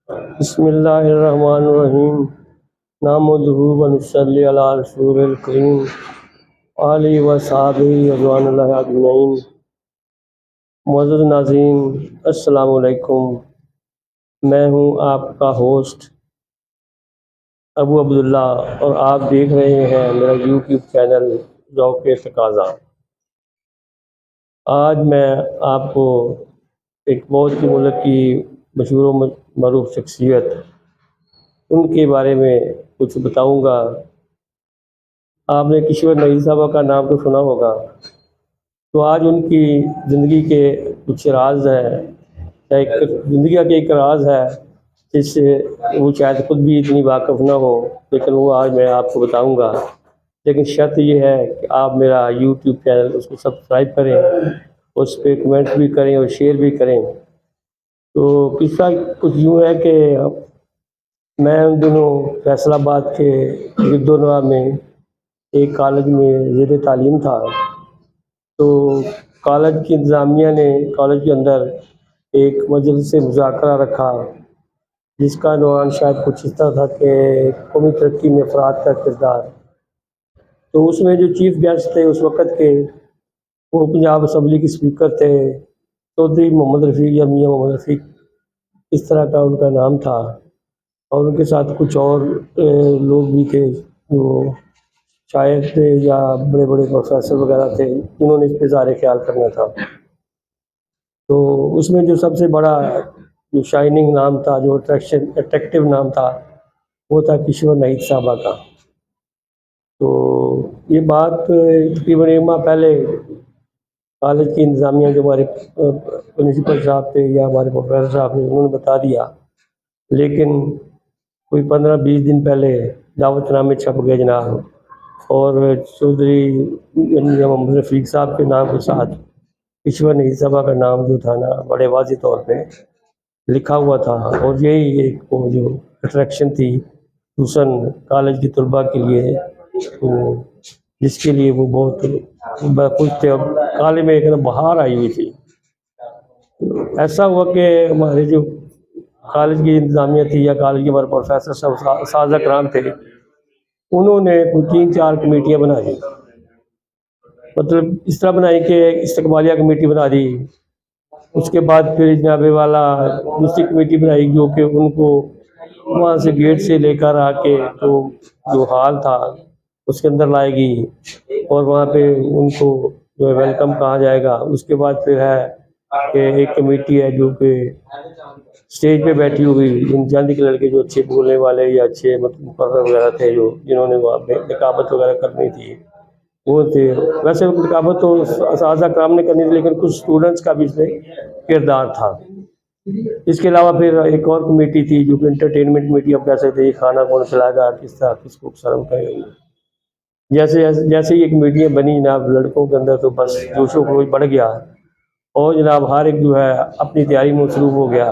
بسم اللہ الرحمن الرحیم نحمدہ و نصلی علی رسول الکریم آلہ و صحابہ رضوان اللہ اجمعین۔ معزز ناظرین، السلام علیکم۔ میں ہوں آپ کا ہوسٹ ابو عبداللہ اور آپ دیکھ رہے ہیں میرا یوٹیوب چینل ذوق تقاضا۔ آج میں آپ کو ایک بہت ہی ملک کی مشہور و معروف شخصیت ان کے بارے میں کچھ بتاؤں گا۔ آپ نے کشور نعید صاحبہ کا نام تو سنا ہوگا، تو آج ان کی زندگی کے کچھ راز ہیں، زندگی کا ایک راز ہے جس سے وہ شاید خود بھی اتنی واقف نہ ہو، لیکن وہ آج میں آپ کو بتاؤں گا۔ لیکن شرط یہ ہے کہ آپ میرا یوٹیوب چینل اس کو سبسکرائب کریں، اس پہ کمنٹ بھی کریں اور شیئر بھی کریں۔ تو قصہ کچھ یوں ہے کہ میں ان دنوں فیصل آباد کے گرد و نواح میں ایک کالج میں زیر تعلیم تھا۔ تو کالج کی انتظامیہ نے کالج کے اندر ایک مجلس مذاکرہ رکھا، جس کا عنوان شاید کچھ اس طرح تھا کہ قومی ترقی میں افراد کا کردار۔ تو اس میں جو چیف گیسٹ تھے اس وقت کے، وہ پنجاب اسمبلی کے اسپیکر تھے چودھری محمد رفیق یا میاں محمد رفیق، اس طرح کا ان کا نام تھا، اور ان کے ساتھ کچھ اور لوگ بھی تھے جو شاعر تھے یا بڑے بڑے پروفیسر وغیرہ تھے، انہوں نے اس پہ اظہار خیال کرنا تھا۔ تو اس میں جو سب سے بڑا جو شائننگ نام تھا، جو اٹریکٹیو نام تھا، وہ تھا کشور نعید صاحبہ کا۔ تو یہ بات تقریباً ایک ماہ پہلے کالج کی انتظامیہ جو ہمارے پرنسپل صاحب تھے یا ہمارے پروفیسر صاحب نے، انہوں نے بتا دیا، لیکن کوئی 15-20 دن پہلے دعوت نامے چھپ گئے جناب، اور چودھری محمد رفیق صاحب کے نام کے ساتھ کشور نعید صاحبہ کا نام جو تھا نا، بڑے واضح طور پہ لکھا ہوا تھا۔ اور یہی ایک وہ جو اٹریکشن تھی خصوصاً کالج کی طلباء کے لیے، تو جس کے لیے وہ بہت خوش تھے۔ اب کالج میں ایک بہار آئی ہوئی تھی۔ ایسا ہوا کہ ہمارے جو کالج کی انتظامیہ تھی یا کالج کے ہمارے پروفیسر صاحب اساتذہ کرام تھے، انہوں نے کوئی 3-4 کمیٹیاں بنا دی۔ مطلب اس طرح بنائی کہ استقبالیہ کمیٹی بنا دی، اس کے بعد پھر جناب والا دوسری کمیٹی بنائی جو کہ ان کو وہاں سے گیٹ سے لے کر آ کے تو جو ہال تھا اس کے اندر لائے گی، اور وہاں پہ ان کو جو ہے ویلکم کہا جائے گا۔ اس کے بعد پھر ہے کہ ایک کمیٹی ہے جو کہ اسٹیج پہ بیٹھی ہوئی، ان چاندی کے لڑکے جو اچھے بولنے والے یا اچھے مقرر وغیرہ تھے، جو جنہوں نے وہاں پہ نقابت وغیرہ کرنی تھی، وہ تھے۔ ویسے نقابت تو اساتذہ کرام نے کرنی تھی، لیکن کچھ اسٹوڈنٹس کا بھی اس میں کردار تھا۔ اس کے علاوہ پھر ایک اور کمیٹی تھی جو کہ انٹرٹینمنٹ کمیٹی، اب کہہ سکتے ہیں کھانا کون کھلائے گا، کس طرح کس کو سرو کرے گا۔ جیسے یہ کمیٹیاں بنی جناب، لڑکوں کے اندر تو بس جوش و خروش بڑھ گیا، اور جناب ہر ایک جو ہے اپنی تیاری میں مصروف ہو گیا۔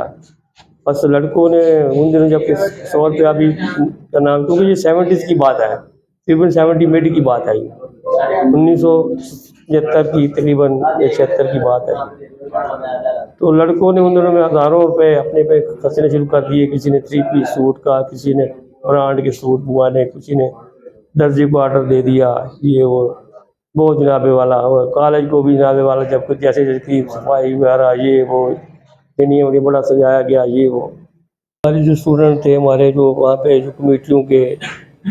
بس لڑکوں نے ان دنوں جب کہ 100 روپیہ بھی کا نام، کیونکہ یہ 70s کی بات ہے، تقریباً 70 مڈ کی بات ہے، 1975 کی تقریباً 76 کی بات ہے۔ تو لڑکوں نے ان دنوں میں ہزاروں روپے اپنے پہ خرچنے شروع کر دیے۔ کسی نے 3 پیس سوٹ کا، کسی نے برانڈ کے سوٹ منگوانے، کسی نے درزی کو آرڈر دے دیا، یہ وہ بہت جناب والا۔ اور کالج کو بھی جناب والا جب کچھ جیسے کی صفائی وغیرہ یہ وہ وغیرہ بڑا سجایا گیا، یہ وہ۔ ہمارے جو اسٹوڈنٹ تھے ہمارے، جو وہاں پہ جو کمیٹیوں کے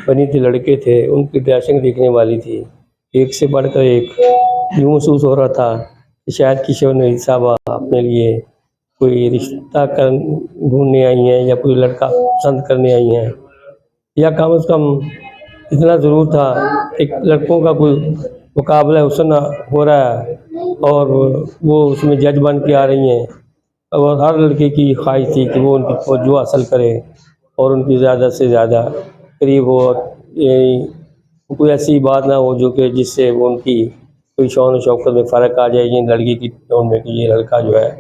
بنی تھی لڑکے تھے، ان کی ڈریسنگ دیکھنے والی تھی، ایک سے بڑھ کر ایک۔ یوں محسوس ہو رہا تھا کہ شاید کشور نعید صاحبہ اپنے لیے کوئی رشتہ ڈھونڈنے آئی ہیں یا کوئی لڑکا پسند کرنے آئی ہیں، یا کم از کم اتنا ضرور تھا کہ لڑکوں کا کوئی مقابلہ حسن ہو رہا ہے، اور وہ اس میں جج بن کے آ رہی ہیں، اور ہر لڑکے کی خواہش تھی کہ وہ ان کی توجہ حاصل کرے اور ان کی زیادہ سے زیادہ قریب ہو۔ کوئی ایسی بات نہ ہو جو کہ جس سے وہ ان کی کوئی شان و شوکت میں فرق آ جائے، یہ لڑکی کی ٹون میں کہ یہ لڑکا جو ہے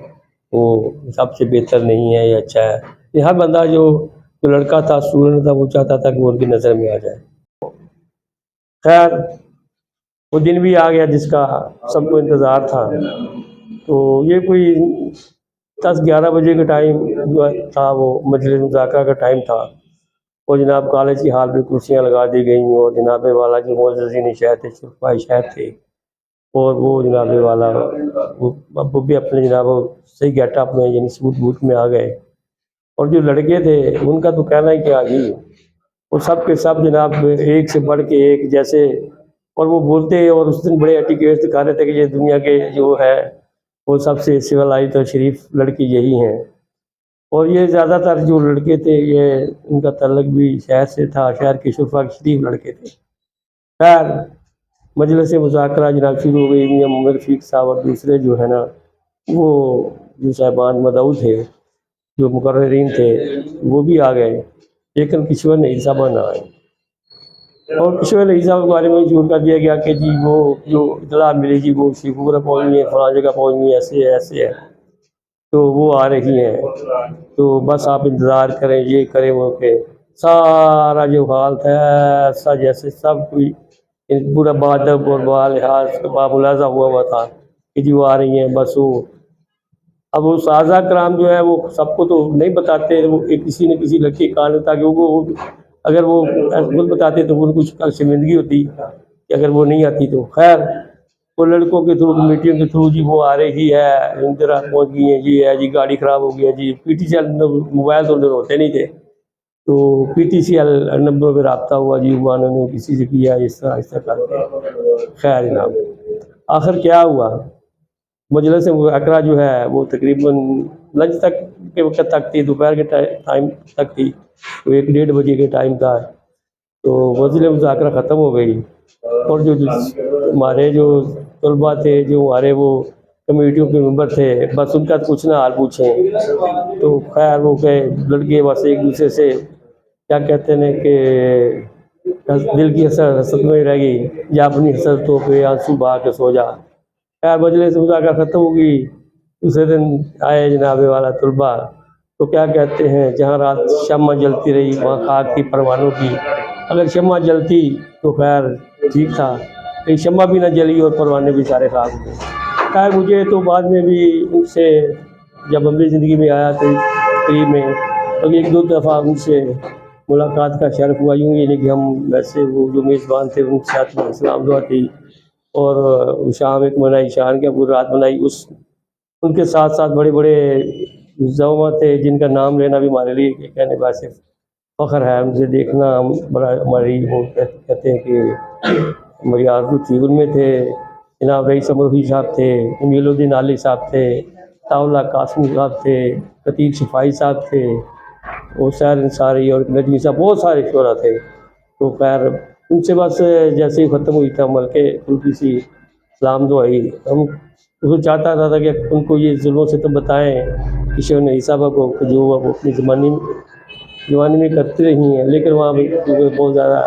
وہ سب سے بہتر نہیں ہے، یہ اچھا ہے۔ یہ ہر بندہ جو لڑکا تھا، اسٹوڈنٹ تھا، وہ چاہتا تھا کہ وہ ان کی نظر میں آ جائے۔ خیر وہ دن بھی آ گیا جس کا سب کو انتظار تھا۔ تو یہ کوئی 10-11 بجے کا ٹائم جو تھا وہ مجلس مذاکرہ کا ٹائم تھا، اور جناب کالج کی ہال پہ کرسیاں لگا دی گئیں، اور جناب والا جو معززین شہر تھے، شرفائے شہر تھے، اور وہ جناب والا وہ بھی اپنے جناب صحیح گیٹ اپ میں یعنی سوٹ بوٹ میں آ گئے، اور جو لڑکے تھے ان کا تو کہنا ہی کیا جی، وہ سب کے سب جناب ایک سے بڑھ کے ایک جیسے، اور وہ بولتے اور اس دن بڑے ایٹیکیٹ دکھا رہے تھے کہ یہ دنیا کے جو ہے وہ سب سے سویلائزڈ اور شریف لڑکی یہی ہیں، اور یہ زیادہ تر جو لڑکے تھے یہ ان کا تعلق بھی شہر سے تھا، شہر کے شرفا کے شریف لڑکے تھے۔ خیر مجلس مذاکرہ جناب شروع ہو گئی، میاں محمد رفیق صاحب اور دوسرے جو ہے نا وہ جو صاحبان مدعو تھے، جو مقررین تھے، وہ بھی آ گئے، لیکن کشور نئی صاحبہ نہ آئے، اور کشور نئی صاحب کے بارے میں شروع کر دیا گیا کہ جی وہ جو اطلاع ملی جی وہ شیخوپورہ پہنچنی ہے، فلاں جگہ پہنچنی ہے، ایسے ہے ایسے ہے، تو وہ آ رہی ہیں، تو بس آپ انتظار کریں، یہ کریں وہ کہ سارا جو حال تھا ایسا جیسے سب کوئی پورا بادب اور بالحاظ باملاحظہ ہوا تھا کہ جی وہ آ رہی ہیں، بس وہ اب وہ سازہ کرام جو ہے وہ سب کو تو نہیں بتاتے، وہ کسی نہ کسی لڑکی کان تاکہ وہ اگر وہ خود بتاتے تو ان کو شرمندگی ہوتی کہ اگر وہ نہیں آتی تو۔ خیر وہ لڑکوں کے تھرو کمیٹیوں کے تھرو جی وہ آ رہی ہے، اندر پہنچ گئی ہیں، جی ہے جی گاڑی خراب ہو گئی ہے جی، P T C L mobile تو اندر ہوتے نہیں تھے، تو پی ٹی سی ایل نمبروں پہ رابطہ ہوا جی، انہوں نے کسی سے کیا اس طرح کر کے۔ خیر جناب آخر کیا ہوا، مجلس مذاکرہ جو ہے وہ تقریباً لنچ تک کے وقت تک تھی، دوپہر کے ٹائم تک تھی، تو 1-1:30 بجے کے ٹائم تھا، تو مجلس مذاکرہ ختم ہو گئی، اور جو ہمارے جو طلباء تھے، جو ہمارے وہ کمیٹیوں کے ممبر تھے، بس ان کا کچھ نہ حال پوچھیں، تو خیر وہ کہ لڑکے بس ایک دوسرے سے کیا کہتے ہیں کہ دل کی حسرت میں رہ گئی، یا اپنی حسرتوں پہ آنسو بہا کے سو جا۔ خیر مجلس مذاکرہ ختم ہو گئی، دوسرے دن آئے جناب والا طلباء، تو کیا کہتے ہیں جہاں رات شمع جلتی رہی وہاں خاک تھی پروانوں کی، اگر شمع جلتی تو خیر ٹھیک تھا، لیکن شمع بھی نہ جلی اور پروانے بھی سارے خاک ہوئے۔ خیر مجھے تو بعد میں بھی ان سے جب عملی زندگی میں آیا تو قریب میں تو 1-2 دفعہ ان سے ملاقات کا شرف ہوا، یوں یہ نہیں کہ ہم ویسے وہ جو میزبان تھے ان کے ساتھ میں اسلام دعا تھی، اور شام ایک منائی، شان کے پوری رات منائی، ان کے ساتھ ساتھ بڑے بڑے زعما تھے جن کا نام لینا بھی ہمارے لیے کہنے کا صرف فخر ہے، ان سے دیکھنا بڑا ہماری وہ کہتے ہیں کہ ہماری آرزو تھی۔ ان میں تھے جناب رئیس امروہی صاحب تھے، امیل الدین علی صاحب تھے، طاولہ قاسمی صاحب تھے، قطیر شفائی صاحب تھے، اور سیر انصاری اور نجمی صاحب، بہت سارے شعراء تھے۔ تو خیر ان سے بس جیسے ہی ختم ہوئی تھا مل کے ان سی سلام دعائی، ہم وہ چاہتا تھا کہ ان کو یہ ظلموں سے تو بتائیں کشور نئی صاحبہ کو کہ جو وہ اپنی جوانی میں کرتی رہی ہیں، لیکن وہاں بھی بہت زیادہ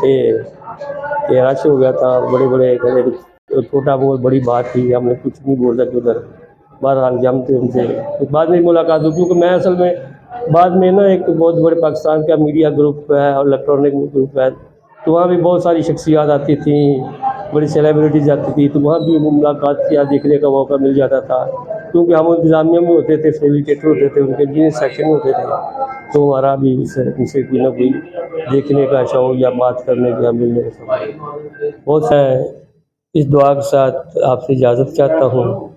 کہ رش ہو گیا تھا، بڑے بڑے چھوٹا بہت بڑی بات تھی، ہم نے کچھ نہیں بولا کہ ادھر بہرحال جمتے ان سے بعد میں ملاقات ہوئی، کیونکہ میں اصل میں بعد میں نا ایک بہت بڑے پاکستان کا میڈیا گروپ ہے اور الیکٹرانک گروپ ہے، تو وہاں بھی بہت ساری شخصیات آتی تھیں، بڑی سیلیبریٹیز آتی تھی، تو وہاں بھی ملاقات کیا دیکھنے کا موقع مل جاتا تھا، کیونکہ ہم انتظامیہ میں ہوتے تھے، فیسیلیٹیٹر ہوتے تھے، ان کے جن سیکشن ہوتے تھے، تو ہمارا بھی ان سے کوئی نہ کوئی دیکھنے کا شوق یا بات کرنے کا ملنے کا شوق بہت ہے۔ اس دعا کے ساتھ آپ سے اجازت چاہتا ہوں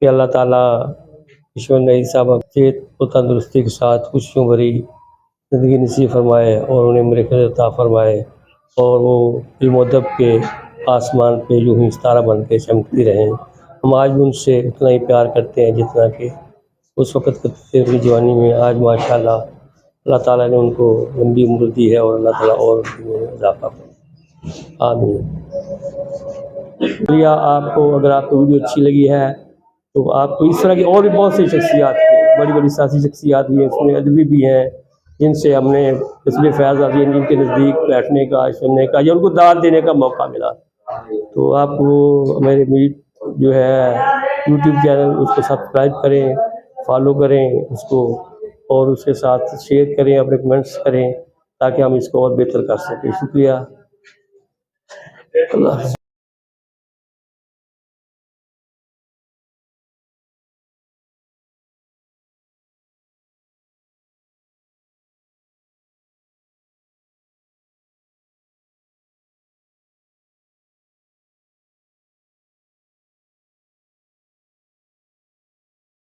کہ اللہ تعالیٰ کشور نئی صاحبہ صحت و تندرستی کے ساتھ خوشیوں بھری زندگی نصیب فرمائے، اور انہیں مرفت عطا فرمائے، اور وہ علم و ادب کے آسمان پہ یوں ہی ستارہ بن کے چمکتی رہیں۔ ہم آج بھی ان سے اتنا ہی پیار کرتے ہیں جتنا کہ اس وقت کرتے تھے اپنی جوانی میں۔ آج ماشاءاللہ اللہ تعالیٰ نے ان کو لمبی عمر دی ہے، اور اللہ تعالیٰ اور اضافہ کرے، آمین۔ آپ کو اگر آپ کو ویڈیو اچھی لگی ہے تو آپ کو اس طرح کی اور بھی بہت سی شخصیات بڑی بڑی سیاسی شخصیات بھی ہیں، اس میں ادبی بھی ہیں، جن سے ہم نے تسبیح فیض حاصل، جن کے نزدیک بیٹھنے کا، سننے کا یا ان کو دعوت دینے کا موقع ملا، تو آپ وہ میرے میٹ جو ہے یوٹیوب چینل اس کو سبسکرائب کریں، فالو کریں اس کو، اور اس کے ساتھ شیئر کریں، اپنے کمنٹس کریں تاکہ ہم اس کو اور بہتر کر سکیں۔ شکریہ، اللہ حافظ۔